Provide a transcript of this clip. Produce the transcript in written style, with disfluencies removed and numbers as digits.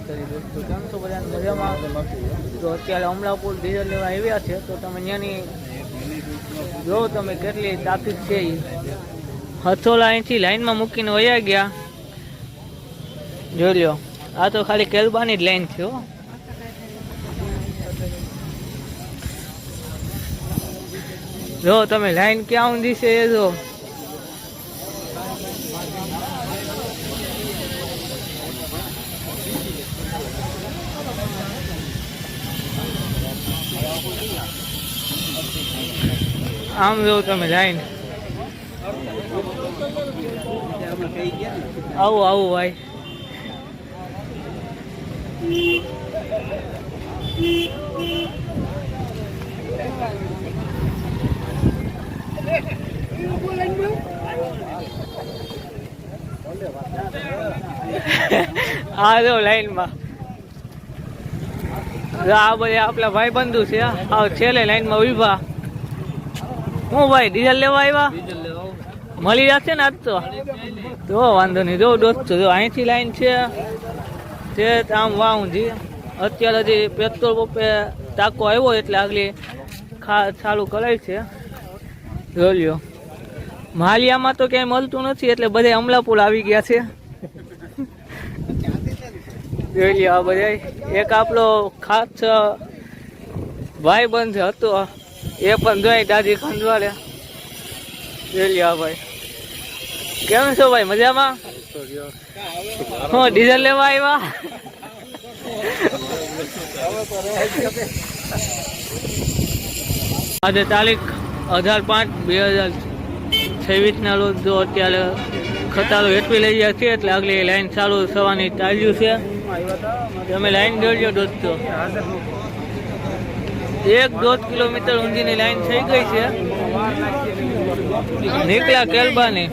માતાજી દોસ્તો, કેમ છો બધા મજામાં? તો અત્યારે અમલાપુર ડીઝલ લેવા આવ્યા છે, તો તમે ત્યાંની જો તમે કેટલી ટ્રાફિક છે. હથોલા અહીંથી લાઈનમાં મૂકીને વયા ગયા. જોઈ લો, આ તો ખાલી કેલબાની જ લાઈન છે. જો તમે લાઈન ક્યાં ઊંધી છે એ જો. આમ જો તમે લાઈન. આવું આવું ભાઈ. આ જો લાઈનમાં આ બધા આપણા ભાઈ બંધુ છે. આ છેલ્લે લાઈનમાં ઉભા. હું ભાઈ ડીઝલ લેવા આવ્યા? મળી જશે ને આજ તો વાંધો નહીં. જો દોસ્તો, જો અહીંથી લાઈન છે તે આમ વાઉંધી. અત્યારે હજી પેટ્રોલ પંપે ટાંકો આવ્યો એટલે આગલી ચાલુ કરાય છે. જોઈ લ્યો, માલિયામાં તો ક્યાંય મળતું નથી એટલે બધે અમલાપુર આવી ગયા છે. જોઈ લ્યો, આ બધા એક આપણો ખાસ ભાઈ બંધ હતો એ પણ જોઈ દાદી ખંડવાડે. જોઈ લ્યો ભાઈ, કેમ છો ભાઈ? મજામાં? હું ડીઝલ લેવા આવ્યા? આજે તારીખ 18/5/2026 ના રોજ જો અત્યારે ખતારો હેઠવી લઈ ગયા છે એટલે આગલી લાઈન ચાલુ થવાની ચાલ્યું છે. તમે લાઈન જોડજો દોસ્તો, 1-1.5 કિલોમીટર ઊંધીની લાઈન થઈ ગઈ છે. નીકળ્યા કેલબાની.